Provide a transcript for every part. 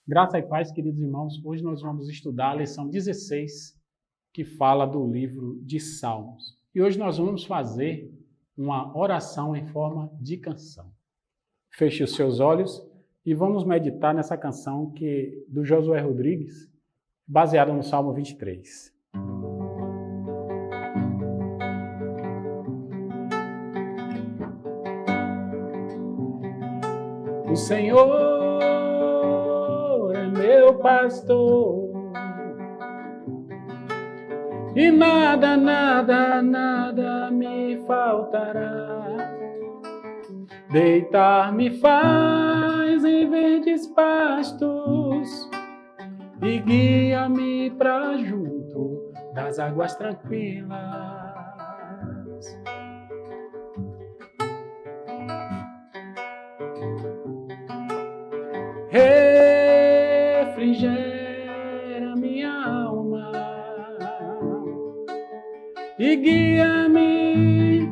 Graça e paz, queridos irmãos. Hoje nós vamos estudar a lição 16, que fala do livro de Salmos. E hoje nós vamos fazer uma oração em forma de canção. Feche os seus olhos e vamos meditar nessa canção do Josué Rodrigues, baseada no Salmo 23. O Senhor é meu pastor e nada me faltará. Deitar-me faz em verdes pastos e guia-me para junto das águas tranquilas. Refrigera minha alma e guia-me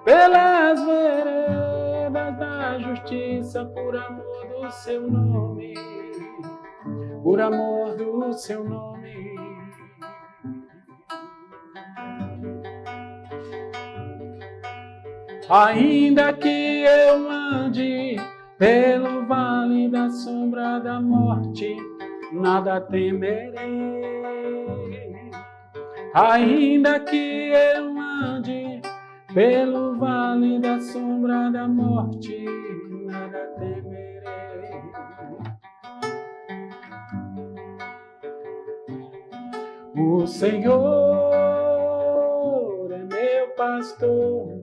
pelas veredas da justiça, por amor do seu nome, por amor do seu nome. Ainda que eu ande pelo vale da sombra da morte, nada temerei. Ainda que eu ande pelo vale da sombra da morte, nada temerei. O Senhor é meu pastor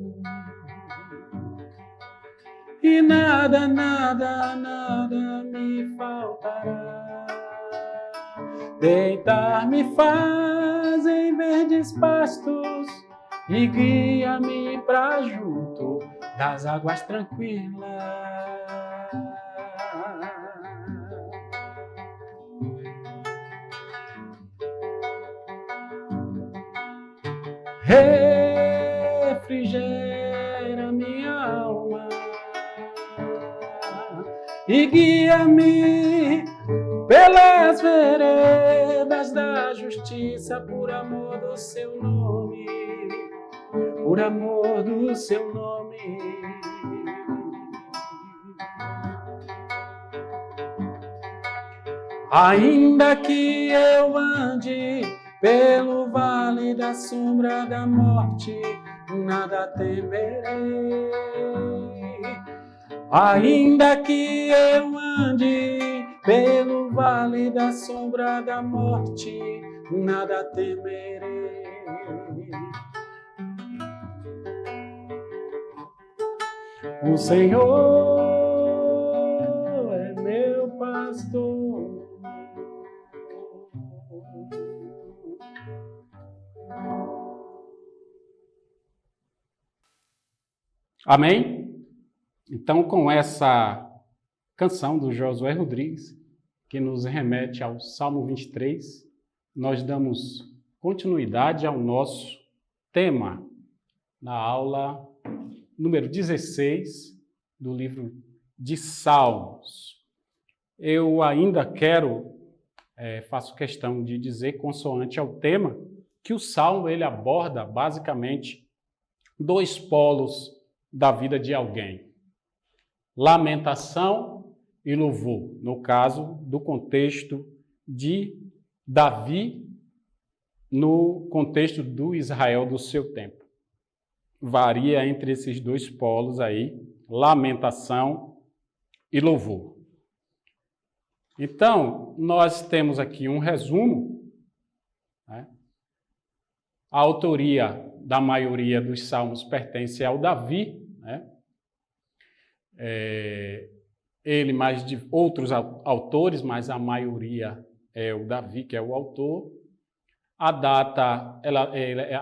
e nada me faltará. Deitar-me faz em verdes pastos e guia-me para junto das águas tranquilas. Refrigera minha alma e guia-me pelas veredas da justiça, por amor do seu nome, por amor do seu nome. Ainda que eu ande pelo vale da sombra da morte, nada temerei. Ainda que eu ande pelo vale da sombra da morte, nada temerei. O Senhor é meu pastor. Amém? Então, com essa canção do Josué Rodrigues, que nos remete ao Salmo 23, nós damos continuidade ao nosso tema na aula número 16 do livro de Salmos. Eu ainda faço questão de dizer, consoante ao tema, que o Salmo ele aborda basicamente dois polos da vida de alguém: lamentação e louvor, no caso do contexto de Davi, no contexto do Israel do seu tempo. Varia entre esses dois polos aí, lamentação e louvor. Então, nós temos aqui um resumo, né? A autoria da maioria dos salmos pertence ao Davi, né? Ele mais de outros autores, mas a maioria é o Davi, que é o autor. A data ela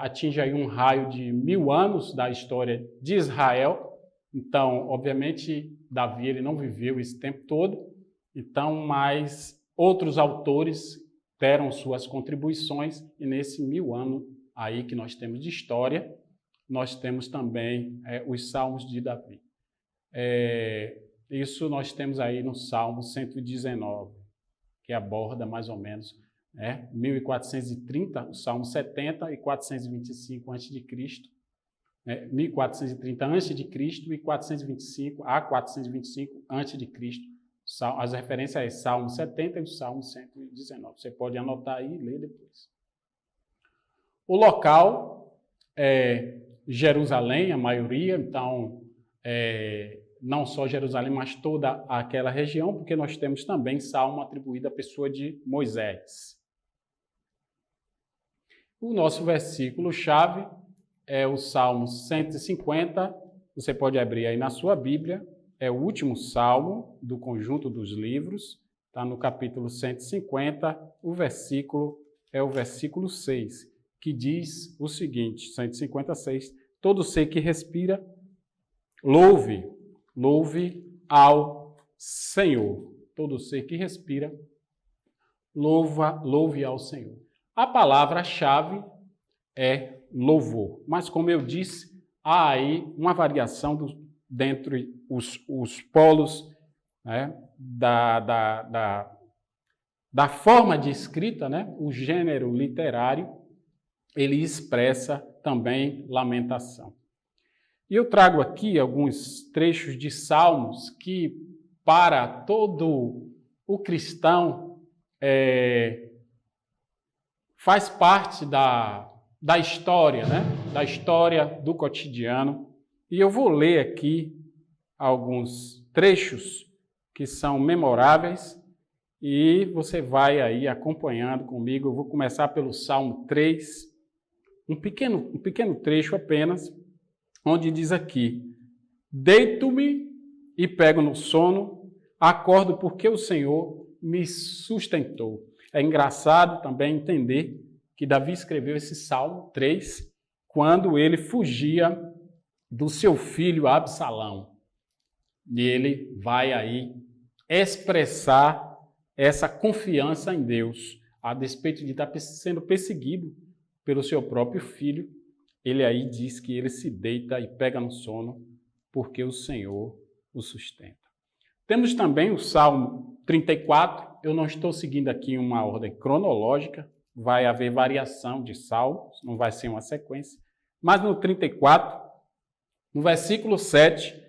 atinge aí um raio de 1000 anos da história de Israel. Então, obviamente, Davi ele não viveu esse tempo todo. Então, mas outros autores deram suas contribuições e nesse 1000 anos aí que nós temos de história, nós temos também os Salmos de Davi. Isso nós temos aí no Salmo 119. que aborda mais ou menos 1430, o Salmo 70 e 425 a.C., 1430 a.C. e 425 a 425 a.C. As referências é Salmo 70 e o Salmo 119. Você pode anotar aí e ler depois. O local é Jerusalém, a maioria, então não só Jerusalém, mas toda aquela região, porque nós temos também salmo atribuído à pessoa de Moisés. O nosso versículo-chave é o Salmo 150, você pode abrir aí na sua Bíblia, é o último salmo do conjunto dos livros, está no capítulo 150, o versículo é o versículo 6, que diz o seguinte, 156, todo ser que respira, louve ao Senhor. Todo ser que respira, louve ao Senhor. A palavra-chave é louvor, mas como eu disse, há aí uma variação dentre os polos, né, da forma de escrita, né, o gênero literário, ele expressa também lamentação. E eu trago aqui alguns trechos de salmos que, para todo o cristão, faz parte da história, né? Da história do cotidiano. E eu vou ler aqui alguns trechos que são memoráveis e você vai aí acompanhando comigo. Eu vou começar pelo Salmo 3, um pequeno trecho apenas, onde diz aqui: deito-me e pego no sono, acordo porque o Senhor me sustentou. É engraçado também entender que Davi escreveu esse Salmo 3 quando ele fugia do seu filho Absalão. E ele vai aí expressar essa confiança em Deus, a despeito de estar sendo perseguido pelo seu próprio filho. Ele aí diz que ele se deita e pega no sono porque o Senhor o sustenta. Temos também o Salmo 34. Eu não estou seguindo aqui uma ordem cronológica, vai haver variação de salmos, não vai ser uma sequência. Mas no 34, no versículo 7,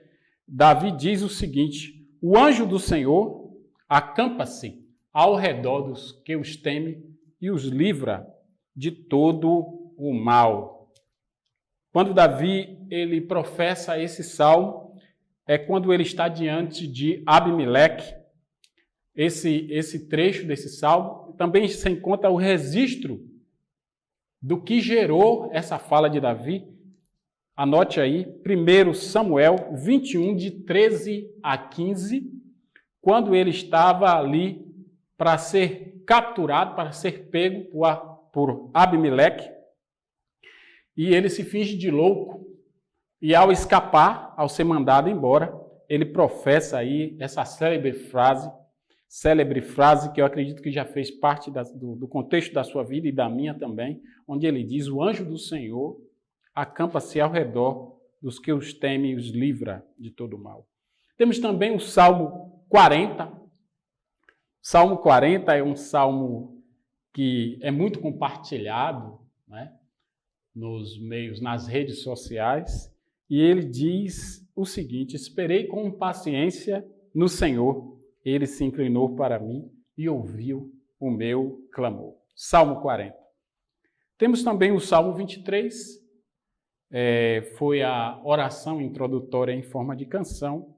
Davi diz o seguinte: o anjo do Senhor acampa-se ao redor dos que os temem e os livra de todo o mal. Quando Davi ele professa esse salmo, é quando ele está diante de Abimeleque. Esse trecho desse salmo também se encontra o registro do que gerou essa fala de Davi. Anote aí, 1 Samuel 21, de 13 a 15, quando ele estava ali para ser capturado, para ser pego por Abimeleque, e ele se finge de louco, e ao escapar, ao ser mandado embora, ele professa aí essa célebre frase que eu acredito que já fez parte do contexto da sua vida e da minha também, onde ele diz: o anjo do Senhor acampa-se ao redor dos que os temem e os livra de todo o mal. Temos também o Salmo 40. Salmo 40 é um salmo que é muito compartilhado, né, nos meios, nas redes sociais, e ele diz o seguinte: esperei com paciência no Senhor, ele se inclinou para mim e ouviu o meu clamor. Salmo 40. Temos também o Salmo 23, foi a oração introdutória em forma de canção,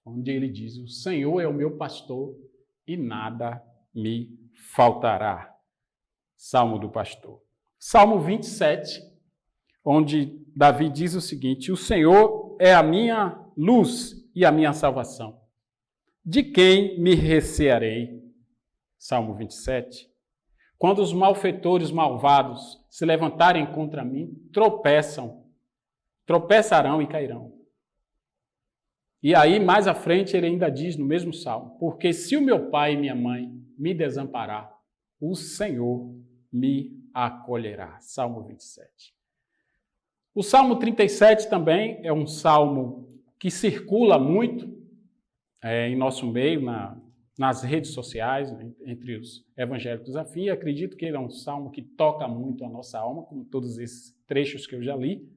onde ele diz: o Senhor é o meu pastor e nada me faltará. Salmo do pastor. Salmo 27, onde Davi diz o seguinte: o Senhor é a minha luz e a minha salvação. De quem me recearei? Salmo 27. Quando os malfeitores malvados se levantarem contra mim, tropeçarão e cairão. E aí, mais à frente, ele ainda diz no mesmo salmo: porque se o meu pai e minha mãe me desamparar, o Senhor me acolherá. Salmo 27. O Salmo 37 também é um salmo que circula muito em nosso meio, nas redes sociais, entre os evangélicos afim, acredito que ele é um salmo que toca muito a nossa alma, como todos esses trechos que eu já li.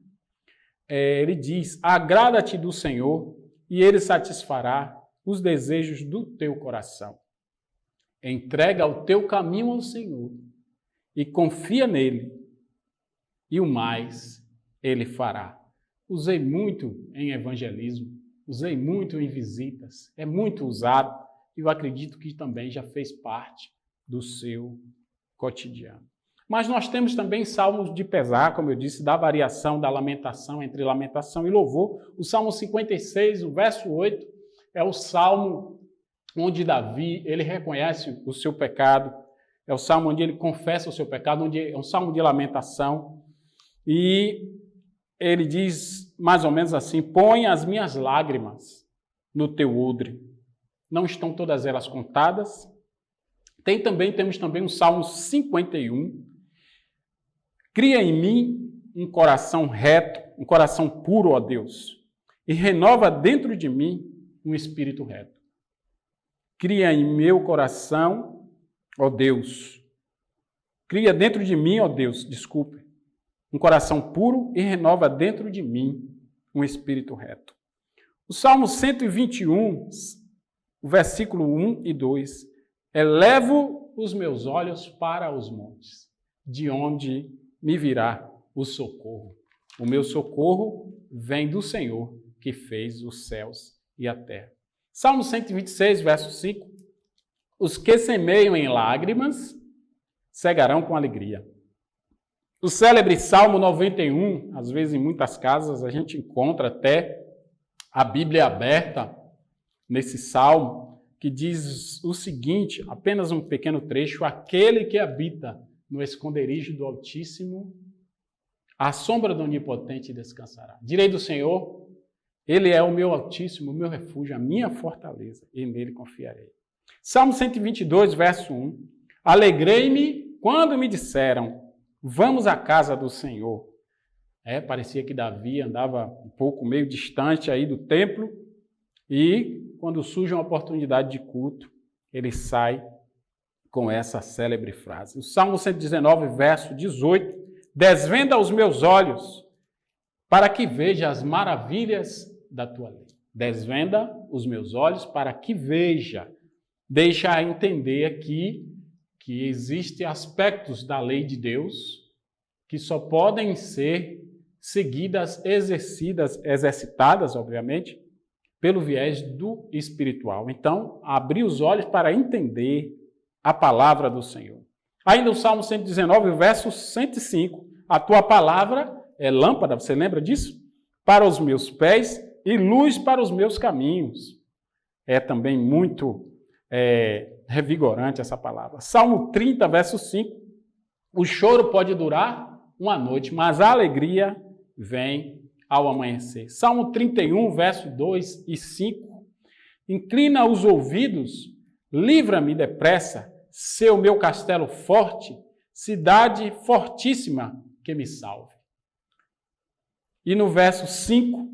Ele diz, agrada-te do Senhor e ele satisfará os desejos do teu coração. Entrega o teu caminho ao Senhor e confia nele, e o mais ele fará. Usei muito em evangelismo, usei muito em visitas, é muito usado, e eu acredito que também já fez parte do seu cotidiano. Mas nós temos também salmos de pesar, como eu disse, da variação, da lamentação, entre lamentação e louvor. O Salmo 56, o verso 8, é o salmo onde Davi, ele reconhece o seu pecado, é o salmo onde ele confessa o seu pecado, onde é um salmo de lamentação, e ele diz mais ou menos assim, põe as minhas lágrimas no teu odre. Não estão todas elas contadas. Temos também o Salmo 51. Cria em mim um coração reto, um coração puro, ó Deus, e renova dentro de mim um espírito reto. Cria em meu coração, ó Deus. Cria dentro de mim, ó Deus, um coração puro e renova dentro de mim um espírito reto. O Salmo 121, o versículo 1 e 2, elevo os meus olhos para os montes, de onde me virá o socorro. O meu socorro vem do Senhor, que fez os céus e a terra. Salmo 126, verso 5, os que semeiam em lágrimas, cegarão com alegria. O célebre Salmo 91, às vezes em muitas casas a gente encontra até a Bíblia aberta nesse salmo, que diz o seguinte, apenas um pequeno trecho, aquele que habita no esconderijo do Altíssimo, à sombra do Onipotente descansará. Direi do Senhor, ele é o meu Altíssimo, o meu refúgio, a minha fortaleza, e nele confiarei. Salmo 122, verso 1, alegrei-me quando me disseram, vamos à casa do Senhor. Parecia que Davi andava um pouco meio distante aí do templo e quando surge uma oportunidade de culto, ele sai com essa célebre frase. O Salmo 119, verso 18, desvenda os meus olhos para que veja as maravilhas da tua lei. Desvenda os meus olhos para que veja. Deixa entender aqui que existem aspectos da lei de Deus que só podem ser seguidas, exercitadas, obviamente, pelo viés do espiritual. Então, abrir os olhos para entender a palavra do Senhor. Ainda o Salmo 119, verso 105, a tua palavra é lâmpada, você lembra disso? Para os meus pés e luz para os meus caminhos. É também muito revigorante essa palavra. Salmo 30, verso 5, o choro pode durar uma noite, mas a alegria vem ao amanhecer. Salmo 31, verso 2 e 5, inclina os ouvidos, livra-me depressa, ser o meu castelo forte, cidade fortíssima que me salve. E no verso 5,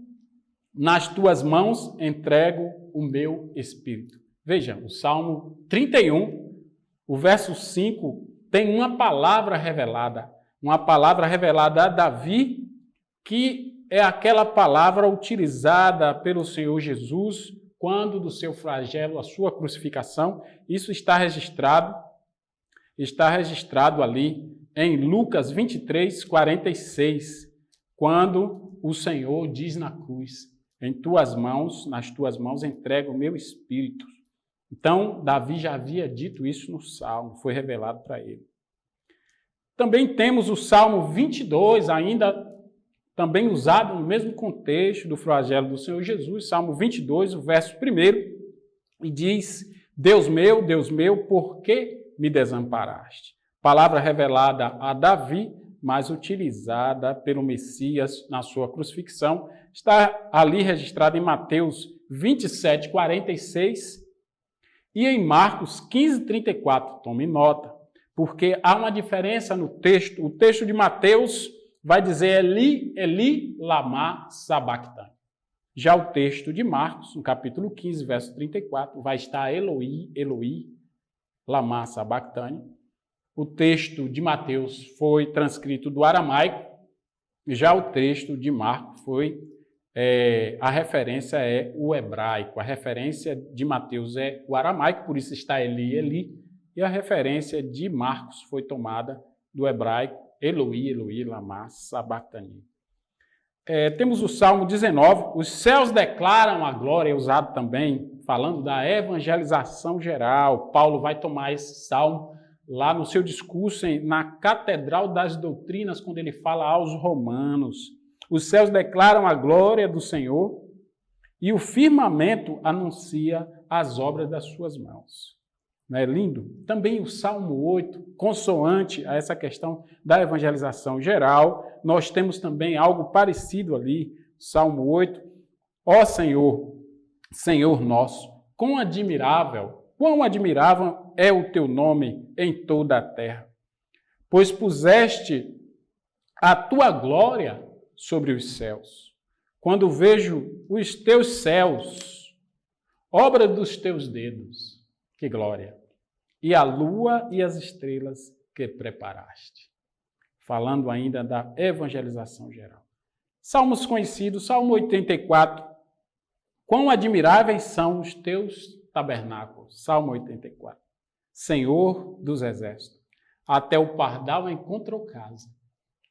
nas tuas mãos entrego o meu espírito. Veja, o Salmo 31, o verso 5, tem uma palavra revelada a Davi, que é aquela palavra utilizada pelo Senhor Jesus quando do seu flagelo, a sua crucificação. Isso está registrado ali em Lucas 23, 46, quando o Senhor diz na cruz, nas tuas mãos entrego o meu espírito. Então, Davi já havia dito isso no Salmo, foi revelado para ele. Também temos o Salmo 22, ainda também usado no mesmo contexto do flagelo do Senhor Jesus, Salmo 22, o verso 1, e diz, Deus meu, por que me desamparaste? Palavra revelada a Davi, mas utilizada pelo Messias na sua crucifixão, está ali registrada em Mateus 27, 46 e em Marcos 15, 34. Tome nota, porque há uma diferença no texto. O texto de Mateus vai dizer Eli, Eli, lama sabachthani. Já o texto de Marcos, no capítulo 15, verso 34, vai estar Eloi, Eloi, lama sabachthani. O texto de Mateus foi transcrito do aramaico, já o texto de Marcos a referência é o hebraico, a referência de Mateus é o aramaico, por isso está Eli, Eli, e a referência de Marcos foi tomada do hebraico, Eloi, Eloi, lama sabachthani. Temos o Salmo 19, os céus declaram a glória, é usado também, falando da evangelização geral. Paulo vai tomar esse salmo lá no seu discurso na Catedral das Doutrinas, quando ele fala aos romanos. Os céus declaram a glória do Senhor e o firmamento anuncia as obras das suas mãos. Não é lindo? Também o Salmo 8, consoante a essa questão da evangelização geral, nós temos também algo parecido ali, Salmo 8. Ó Senhor, Senhor nosso, quão admirável é o teu nome em toda a terra, pois puseste a tua glória sobre os céus. Quando vejo os teus céus, obra dos teus dedos, que glória! E a lua e as estrelas que preparaste. Falando ainda da evangelização geral. Salmos conhecidos, Salmo 84. Quão admiráveis são os teus tabernáculos. Salmo 84. Senhor dos exércitos, até o pardal encontrou casa,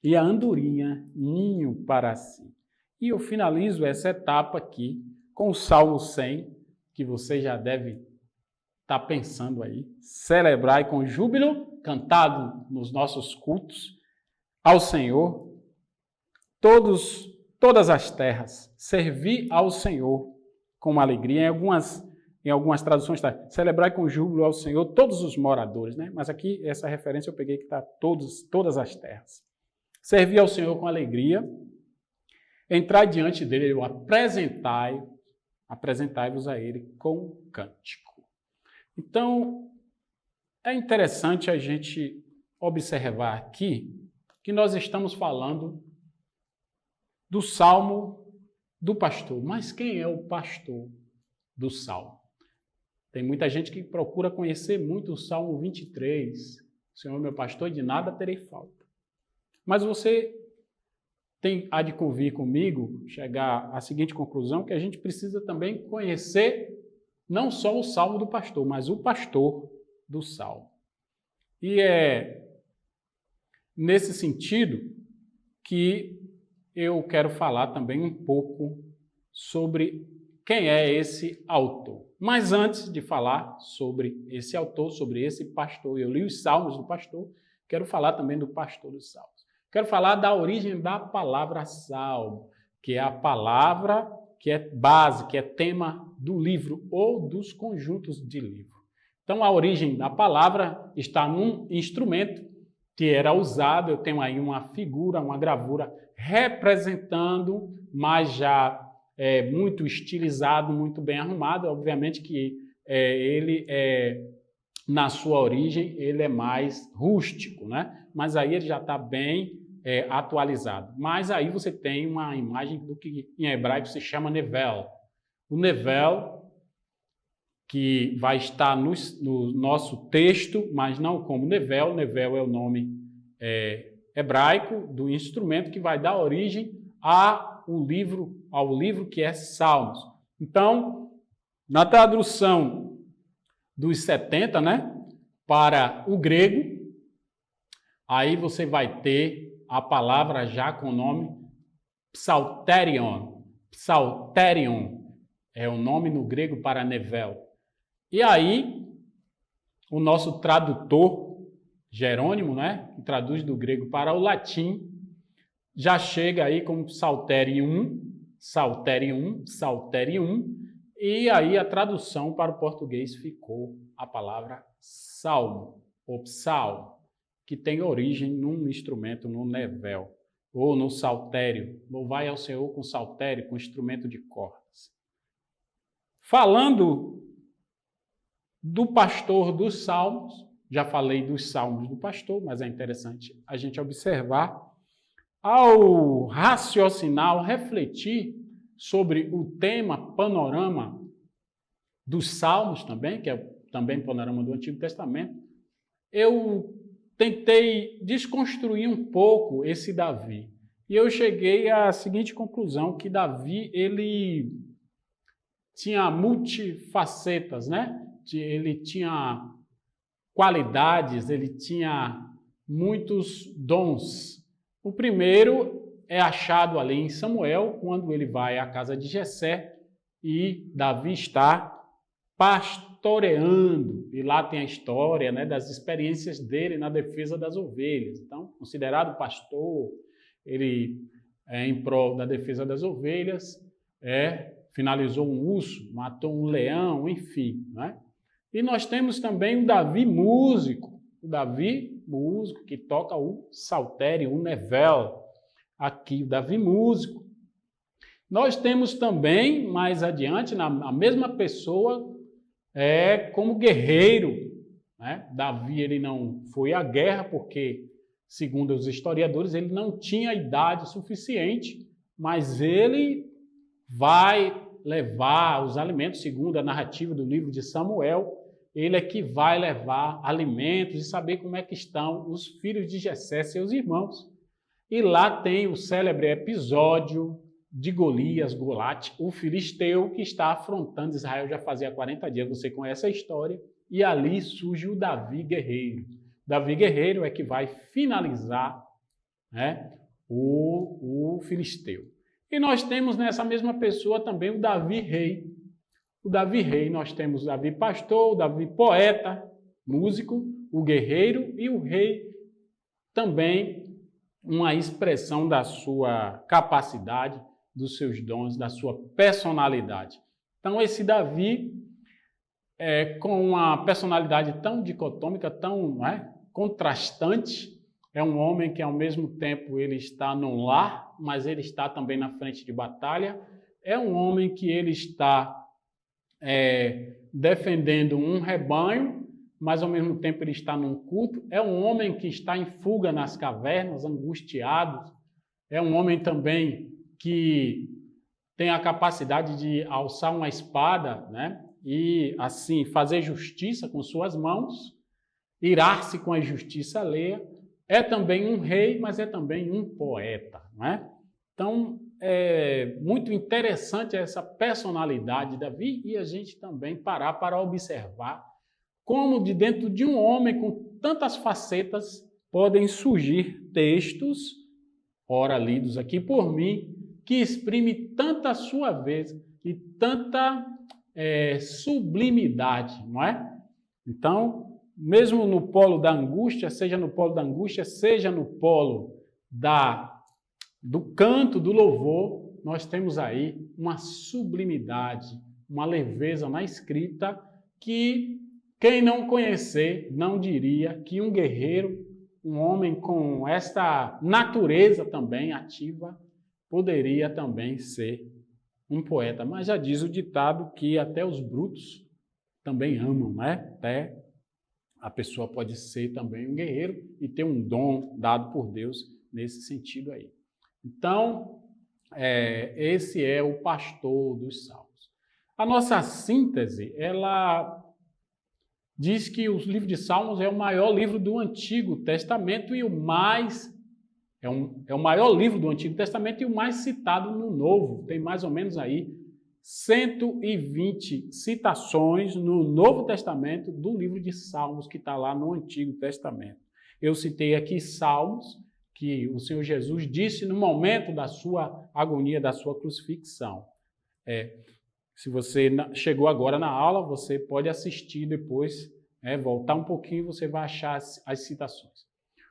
e a andorinha ninho para si. E eu finalizo essa etapa aqui com o Salmo 100, que você já deve estar pensando aí. Celebrai com júbilo, cantado nos nossos cultos, ao Senhor, todas as terras, servi ao Senhor com alegria. Em algumas traduções está, celebrai com júbilo ao Senhor todos os moradores, né? Mas aqui, essa referência eu peguei que está todas as terras. Servi ao Senhor com alegria, entrai diante dele, apresentai-vos a ele com cântico. Então, é interessante a gente observar aqui que nós estamos falando do Salmo do pastor. Mas quem é o pastor do Salmo? Tem muita gente que procura conhecer muito o Salmo 23. O Senhor é meu pastor e de nada terei falta. Mas você há de convir comigo, chegar à seguinte conclusão, que a gente precisa também conhecer não só o Salmo do pastor, mas o pastor do Salmo. E é nesse sentido que eu quero falar também um pouco sobre quem é esse autor. Mas antes de falar sobre esse autor, sobre esse pastor, eu li os Salmos do pastor, quero falar também do pastor dos Salmos. Quero falar da origem da palavra salmo, que é a palavra que é base, que é tema do livro ou dos conjuntos de livro. Então, a origem da palavra está num instrumento que era usado, eu tenho aí uma figura, uma gravura representando, mas já muito estilizado, muito bem arrumado. Obviamente que na sua origem, ele é mais rústico, né? Mas aí ele já está bem atualizado. Mas aí você tem uma imagem do que em hebraico se chama nevel. O nevel, que vai estar no nosso texto, mas não como nevel. Nevel é o nome hebraico do instrumento que vai dar origem ao livro que é Salmos. Então, na tradução dos 70, né, para o grego, aí você vai ter a palavra já com o nome psalterion. Psalterion é o nome no grego para nevel. E aí, o nosso tradutor, Jerônimo, né, que traduz do grego para o latim, já chega aí como psalterium, e aí a tradução para o português ficou a palavra salmo, ou psalmo, que tem origem num instrumento, no nevel, ou no saltério. Louvai ao Senhor com saltério, com instrumento de cordas. Falando do pastor dos salmos, já falei dos salmos do pastor, mas é interessante a gente observar, ao raciocinar, ao refletir, sobre o tema panorama dos Salmos também, que é também panorama do Antigo Testamento, eu tentei desconstruir um pouco esse Davi. E eu cheguei à seguinte conclusão, que Davi, ele tinha multifacetas, né? Ele tinha qualidades, ele tinha muitos dons. O primeiro é achado ali em Samuel, quando ele vai à casa de Jessé e Davi está pastoreando. E lá tem a história, né, das experiências dele na defesa das ovelhas. Então, considerado pastor, ele em prol da defesa das ovelhas, finalizou um urso, matou um leão, enfim, né? E nós temos também o Davi músico, que toca o saltério, o nevel, aqui o Davi músico. Nós temos também, mais adiante, a mesma pessoa, como guerreiro, né? Davi, ele não foi à guerra porque, segundo os historiadores, ele não tinha idade suficiente, mas ele vai levar os alimentos, segundo a narrativa do livro de Samuel, ele é que vai levar alimentos e saber como é que estão os filhos de Jessé, seus irmãos. E lá tem o célebre episódio de Golias, o filisteu, que está afrontando Israel já fazia 40 dias. Você conhece a história. E ali surge o Davi guerreiro. Davi guerreiro é que vai finalizar, né, o filisteu. E nós temos nessa mesma pessoa também o Davi rei. O Davi rei, nós temos o Davi pastor, o Davi poeta, músico, o guerreiro e o rei também uma expressão da sua capacidade, dos seus dons, da sua personalidade. Então esse Davi, com uma personalidade tão dicotômica, tão contrastante, é um homem que ao mesmo tempo ele está num lar, mas ele está também na frente de batalha. É um homem que ele está defendendo um rebanho, mas ao mesmo tempo ele está num culto. É um homem que está em fuga nas cavernas, angustiado. É um homem também que tem a capacidade de alçar uma espada, né? E assim fazer justiça com suas mãos, irar-se com a justiça alheia. É também um rei, mas é também um poeta, não é? Então, é muito interessante essa personalidade de Davi e a gente também parar para observar como de dentro de um homem com tantas facetas podem surgir textos, ora lidos aqui por mim, que exprime tanta suaveza e tanta sublimidade, não é? Então, mesmo no polo da angústia, seja no polo da angústia, seja no polo do canto, do louvor, nós temos aí uma sublimidade, uma leveza na escrita que quem não conhecer não diria que um guerreiro, um homem com esta natureza também ativa, poderia também ser um poeta. Mas já diz o ditado que até os brutos também amam, né? Até a pessoa pode ser também um guerreiro e ter um dom dado por Deus nesse sentido aí. Então, esse é o pastor dos Salmos. A nossa síntese, ela diz que o livro de Salmos é o maior livro do Antigo Testamento e o maior livro do Antigo Testamento e o mais citado no Novo. Tem mais ou menos aí 120 citações no Novo Testamento do livro de Salmos que está lá no Antigo Testamento. Eu citei aqui Salmos que o Senhor Jesus disse no momento da sua agonia, da sua crucifixão. Se você chegou agora na aula, você pode assistir depois, voltar um pouquinho, você vai achar as citações.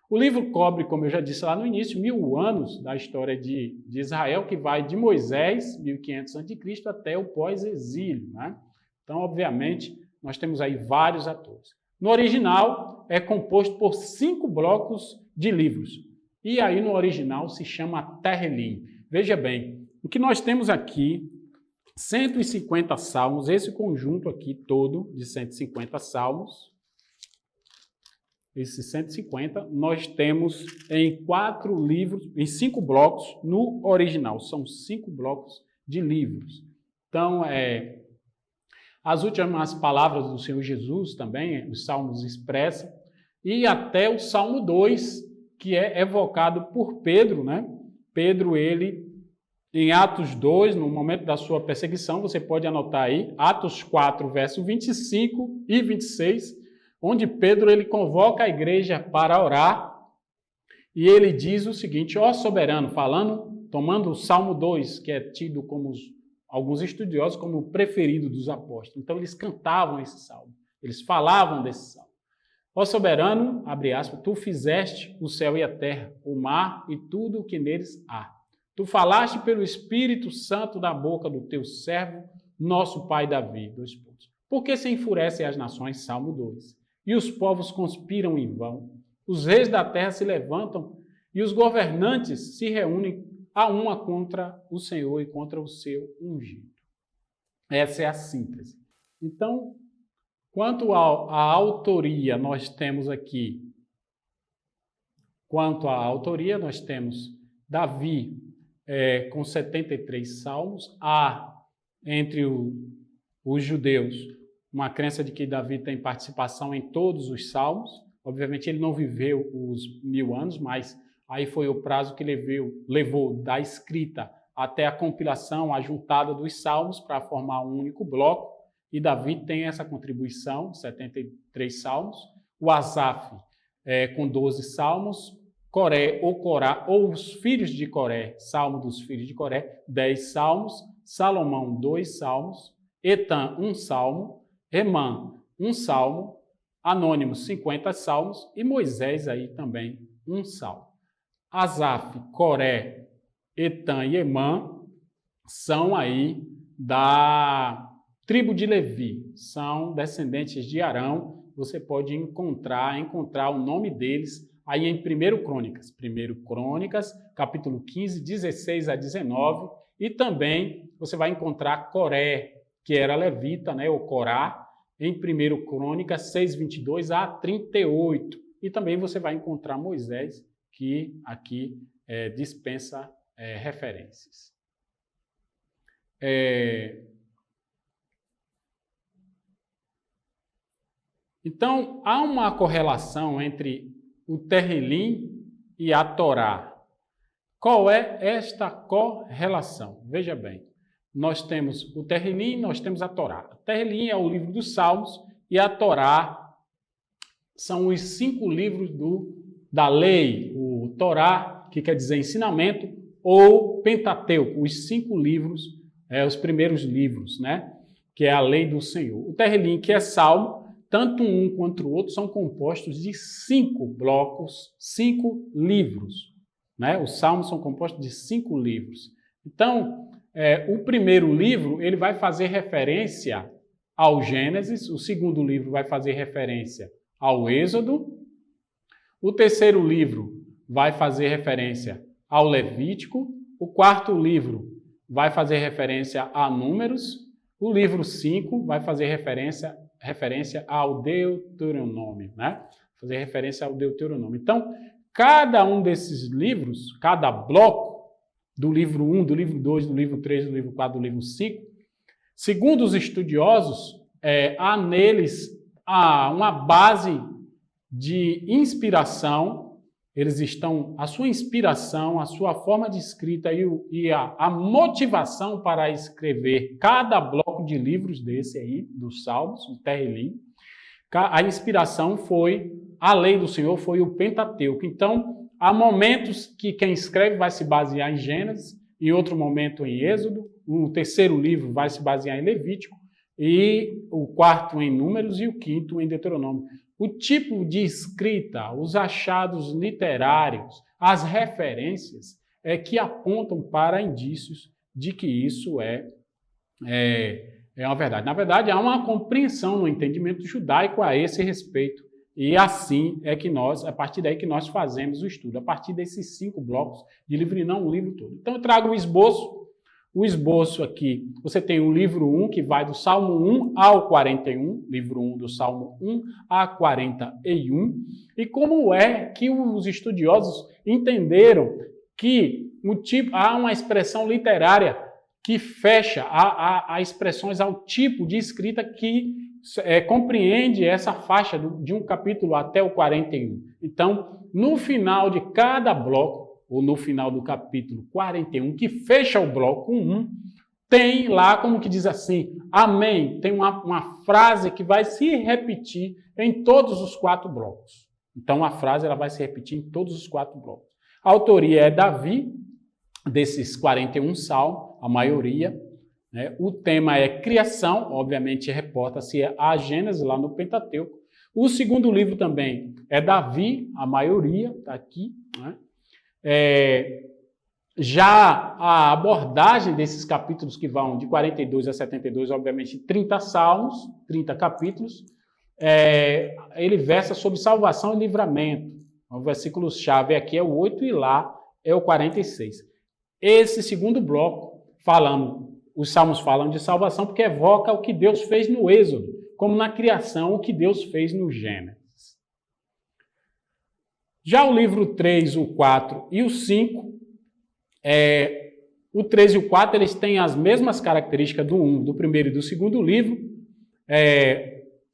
O livro cobre, como eu já disse lá no início, 1000 anos da história de Israel, que vai de Moisés, 1500 a.C., até o pós-exílio, né? Então, obviamente, nós temos aí vários atores. No original, é composto por 5 blocos de livros. E aí, no original, se chama Terrelim. Veja bem, o que nós temos aqui, 150 salmos, esse conjunto aqui todo de 150 salmos, esses 150, nós temos em 4 livros, em 5 blocos no original. São 5 blocos de livros. Então, as últimas palavras do Senhor Jesus também, os Salmos expressam, e até o Salmo 2, que é evocado por Pedro, né? Pedro, ele, em Atos 2, no momento da sua perseguição, você pode anotar aí, Atos 4, verso 25 e 26, onde Pedro ele convoca a igreja para orar, e ele diz o seguinte: ó soberano, tomando o Salmo 2, que é tido como alguns estudiosos como o preferido dos apóstolos. Então eles cantavam esse salmo, eles falavam desse salmo. Ó soberano, abre aspas, tu fizeste o céu e a terra, o mar e tudo o que neles há. Tu falaste pelo Espírito Santo da boca do teu servo, nosso pai Davi. 2 pontos. Por que se enfurecem as nações? Salmo 2. E os povos conspiram em vão. Os reis da terra se levantam e os governantes se reúnem a uma contra o Senhor e contra o seu ungido. Essa é a síntese. Então, quanto à autoria, nós temos aqui, Davi com 73 salmos. Há entre os judeus uma crença de que Davi tem participação em todos os salmos. Obviamente ele não viveu os 1000 anos, mas aí foi o prazo que levou da escrita até a compilação, a juntada dos salmos para formar um único bloco. E Davi tem essa contribuição, 73 salmos. O Asaf com 12 salmos. Coré ou Corá, ou os filhos de Coré, salmo dos filhos de Coré, 10 salmos. Salomão, 2 salmos. Etan, 1 salmo. Emã, 1 salmo. Anônimos, 50 salmos. E Moisés aí também, 1 salmo. Asaf, Coré, Etan e Emã são aí da tribo de Levi, são descendentes de Arão. Você pode encontrar o nome deles aí em 1 Crônicas. 1 Crônicas, capítulo 15, 16 a 19. E também você vai encontrar Coré, que era levita, né, ou Corá, em 1 Crônicas 6, 22 a 38. E também você vai encontrar Moisés, que aqui dispensa referências. Então, há uma correlação entre o Terrilim e a Torá. Qual é esta correlação? Veja bem, nós temos o Terrilim e nós temos a Torá. O Terrilim é o livro dos Salmos e a Torá são os 5 livros da lei, o Torá, que quer dizer ensinamento, ou Pentateuco, os 5 livros, os primeiros livros, né? Que é a lei do Senhor. O Terrilim, que é Salmo, tanto um quanto o outro são compostos de 5 blocos, 5 livros, né? Os Salmos são compostos de 5 livros. Então, o primeiro livro ele vai fazer referência ao Gênesis, o segundo livro vai fazer referência ao Êxodo, o terceiro livro vai fazer referência ao Levítico, o quarto livro vai fazer referência a Números, o livro 5 vai fazer referência ao Deuteronômio, né? Fazer referência ao Deuteronômio. Então, cada um desses livros, cada bloco, do livro 1, do livro 2, do livro 3, do livro 4, do livro 5, segundo os estudiosos, há neles uma base de inspiração. A sua inspiração, a sua forma de escrita e a motivação para escrever cada bloco de livros desse aí, dos Salmos, o Terrilim, a inspiração foi, a lei do Senhor foi o Pentateuco. Então, há momentos que quem escreve vai se basear em Gênesis, em outro momento em Êxodo, o terceiro livro vai se basear em Levítico, e o quarto em Números e o quinto em Deuteronômio. O tipo de escrita, os achados literários, as referências que apontam para indícios de que isso é uma verdade. Na verdade, há uma compreensão no entendimento judaico a esse respeito. E assim a partir daí que nós fazemos o estudo, a partir desses 5 blocos de livro e não o livro todo. Então eu trago o esboço. O esboço aqui, você tem o livro 1, que vai do Salmo 1 ao 41, livro 1 do Salmo 1 a 41, e como é que os estudiosos entenderam que há uma expressão literária que fecha a expressões ao tipo de escrita que compreende essa faixa de um capítulo até o 41. Então, no final de cada bloco, ou no final do capítulo 41, que fecha o bloco 1, tem lá como que diz assim, amém, tem uma frase que vai se repetir em todos os 4 blocos. Então, a frase ela vai se repetir em todos os 4 blocos. A autoria é Davi, desses 41 salmos, a maioria. Né? O tema é criação, obviamente reporta-se a Gênesis lá no Pentateuco. O segundo livro também é Davi, a maioria, está aqui. Né? Já a abordagem desses capítulos que vão de 42 a 72, obviamente 30 salmos, 30 capítulos, ele versa sobre salvação e livramento. O versículo-chave aqui é o 8 e lá é o 46. Esse segundo bloco, os salmos falam de salvação porque evoca o que Deus fez no Êxodo, como na criação, o que Deus fez no Gênesis. Já o livro 3, o 4 e o 5, o 3 e o 4 eles têm as mesmas características do primeiro e do segundo livro.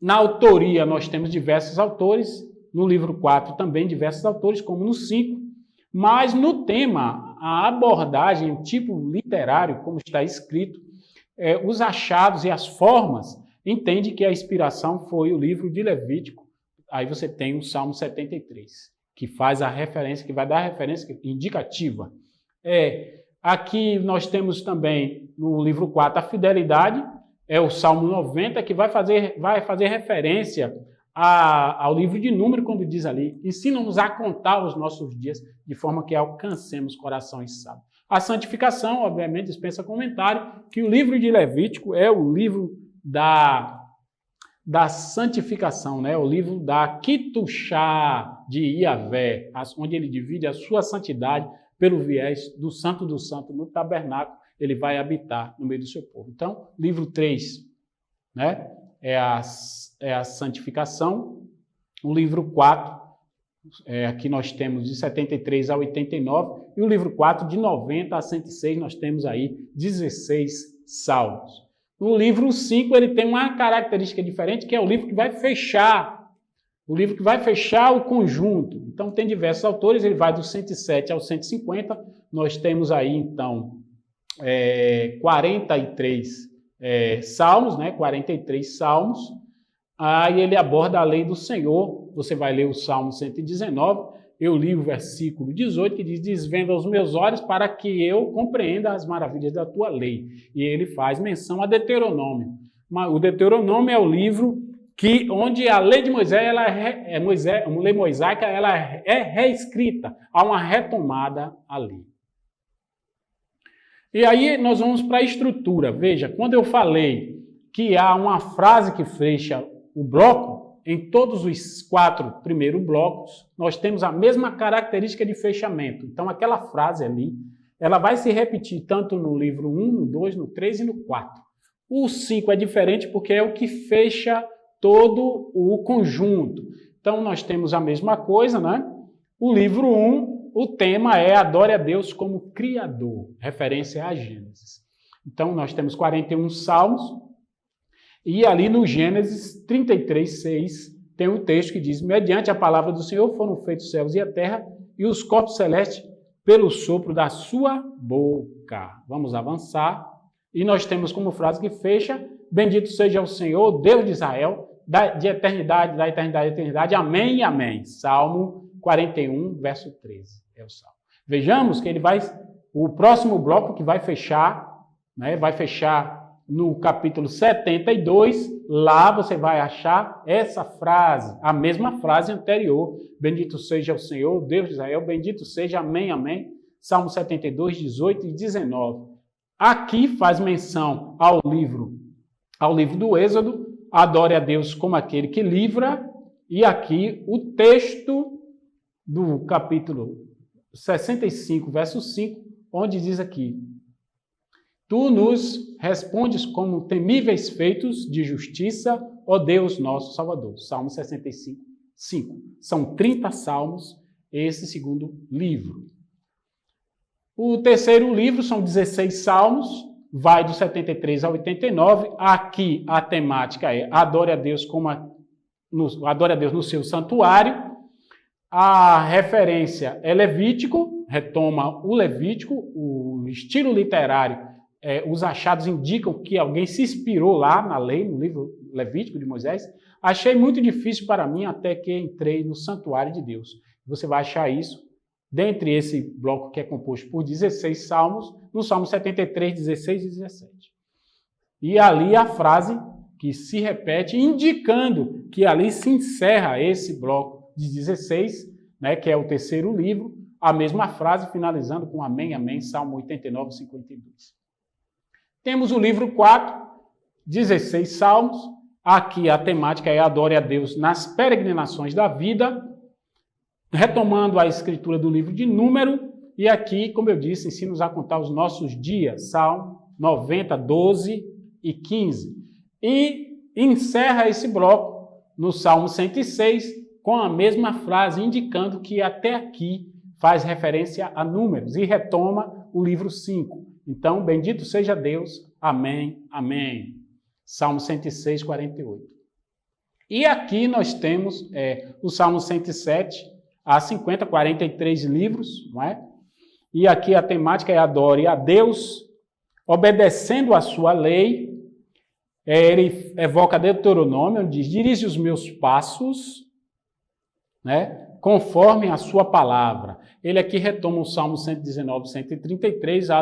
Na autoria nós temos diversos autores, no livro 4 também diversos autores, como no 5, mas no tema, a abordagem, o tipo literário, como está escrito, os achados e as formas, entende que a inspiração foi o livro de Levítico. Aí você tem o Salmo 73, que faz a referência, que vai dar a referência indicativa. Aqui nós temos também, no livro 4, a fidelidade, é o Salmo 90, que vai fazer referência ao livro de Números, quando diz ali, ensina-nos a contar os nossos dias, de forma que alcancemos corações sábios. A santificação, obviamente, dispensa comentário, que o livro de Levítico é o livro da santificação, né? O livro da Kitushá de Iavé, onde ele divide a sua santidade pelo viés do Santo do Santo no tabernáculo, ele vai habitar no meio do seu povo. Então, livro 3, né, é a santificação. O livro 4, aqui nós temos de 73 a 89, e o livro 4, de 90 a 106, nós temos aí 16 salmos. No livro 5, ele tem uma característica diferente, que é o livro que vai fechar o conjunto. Então, tem diversos autores, ele vai do 107 ao 150, nós temos aí, então, 43 salmos, né? 43 salmos. Aí ele aborda a lei do Senhor. Você vai ler o Salmo 119. Eu li o versículo 18, que diz, desvenda os meus olhos para que eu compreenda as maravilhas da tua lei. E ele faz menção a Deuteronômio. O Deuteronômio é o livro onde a lei de Moisés, a lei mosaica, ela é reescrita. Há uma retomada ali. E aí nós vamos para a estrutura. Veja, quando eu falei que há uma frase que fecha o bloco, em todos os 4 primeiros blocos, nós temos a mesma característica de fechamento. Então, aquela frase ali, ela vai se repetir tanto no livro 1, no 2, no 3 e no 4. O 5 é diferente porque é o que fecha todo o conjunto. Então, nós temos a mesma coisa, né? O livro 1, o tema é Adore a Deus como Criador, referência a Gênesis. Então, nós temos 41 salmos, e ali no Gênesis 33, 6, tem um texto que diz, mediante a palavra do Senhor foram feitos os céus e a terra, e os corpos celestes pelo sopro da sua boca. Vamos avançar. E nós temos como frase que fecha, bendito seja o Senhor, Deus de Israel, de eternidade, da eternidade à eternidade. Amém e amém. Salmo 41, verso 13. É o salmo. Vejamos que o próximo bloco que vai fechar, né, vai fechar no capítulo 72, lá você vai achar essa frase, a mesma frase anterior. Bendito seja o Senhor, Deus de Israel, bendito seja, amém, amém. Salmo 72, 18 e 19. Aqui faz menção ao livro do Êxodo, adore a Deus como aquele que livra, e aqui o texto do capítulo 65, verso 5, onde diz aqui, tu nos respondes como temíveis feitos de justiça, ó Deus nosso Salvador. Salmo 65, 5. São 30 salmos, esse segundo livro. O terceiro livro são 16 salmos, vai do 73 ao 89. Aqui a temática é adore a Deus adore a Deus no seu santuário. A referência é Levítico, retoma o Levítico, o estilo literário, os achados indicam que alguém se inspirou lá na lei, no livro Levítico de Moisés. Achei muito difícil para mim até que entrei no santuário de Deus. Você vai achar isso dentre esse bloco que é composto por 16 salmos, no Salmo 73, 16 e 17. E ali a frase que se repete, indicando que ali se encerra esse bloco de 16, né, que é o terceiro livro, a mesma frase finalizando com amém, amém, Salmo 89, 52. Temos o livro 4, 16 salmos. Aqui a temática é adore a Deus nas peregrinações da vida, retomando a escritura do livro de Número, e aqui, como eu disse, ensina-nos a contar os nossos dias, Salmo 90, 12 e 15. E encerra esse bloco no Salmo 106, com a mesma frase, indicando que até aqui faz referência a números, e retoma o livro 5. Então, bendito seja Deus, amém, amém. Salmo 106, 48. E aqui nós temos o Salmo 107 a 50, 43 livros, não é? E aqui a temática é adore a Deus, obedecendo a sua lei. Ele evoca Deuteronômio, onde diz, dirige os meus passos, né, conforme a sua palavra. Ele aqui retoma o Salmo 119, 133, a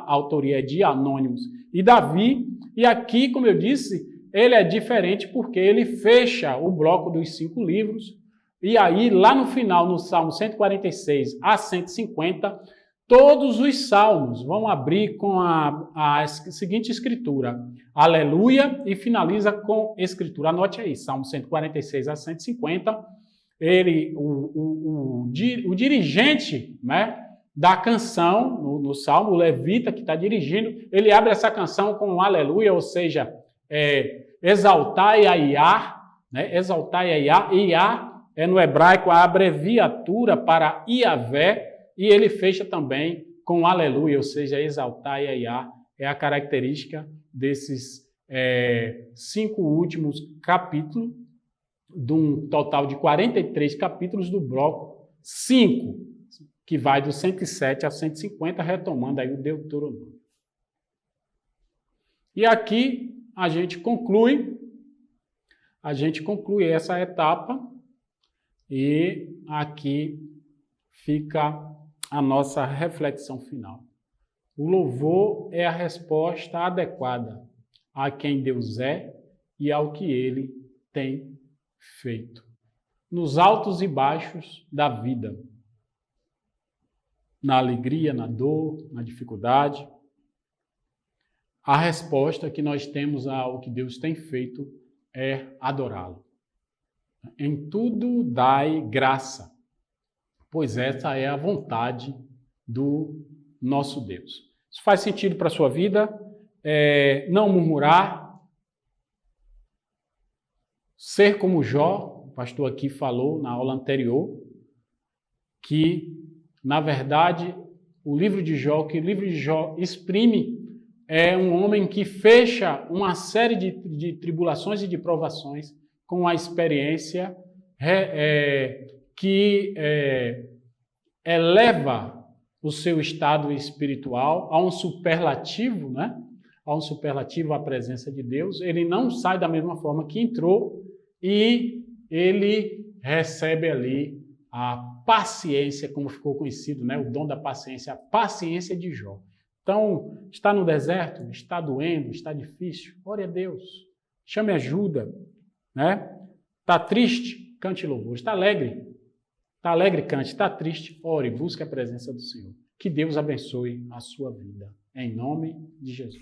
autoria é de Anônimos e Davi. E aqui, como eu disse, ele é diferente porque ele fecha o bloco dos 5 livros. E aí, lá no final, no Salmo 146 a 150, todos os salmos vão abrir com a seguinte escritura, aleluia, e finaliza com escritura. Anote aí, Salmo 146 a 150, o dirigente, né, da canção, no salmo, o levita que está dirigindo, ele abre essa canção com um aleluia, ou seja, exaltai a Iá, né, exaltai a Iá. Iá é no hebraico a abreviatura para Iavé, e ele fecha também com aleluia, ou seja, exaltai a Iá, é a característica desses 5 últimos capítulos, de um total de 43 capítulos do bloco 5, que vai do 107 a 150, retomando aí o Deuteronômio. E aqui a gente conclui essa etapa, e aqui fica a nossa reflexão final. O louvor é a resposta adequada a quem Deus é e ao que Ele tem feito. Nos altos e baixos da vida, na alegria, na dor, na dificuldade, a resposta que nós temos ao que Deus tem feito é adorá-lo. Em tudo dai graça, pois essa é a vontade do nosso Deus. Isso faz sentido para a sua vida? Não murmurar, ser como Jó, o pastor aqui falou na aula anterior, que, na verdade, o livro de Jó exprime um homem que fecha uma série de tribulações e de provações com a experiência que eleva o seu estado espiritual a um superlativo, né? A um superlativo à presença de Deus. Ele não sai da mesma forma que entrou e ele recebe ali a paciência, como ficou conhecido, né? O dom da paciência, a paciência de Jó. Então, está no deserto, está doendo, está difícil, ore a Deus, chame ajuda, né? Está triste, cante louvor. Está alegre, cante. Está triste, ore, busque a presença do Senhor. Que Deus abençoe a sua vida. Em nome de Jesus.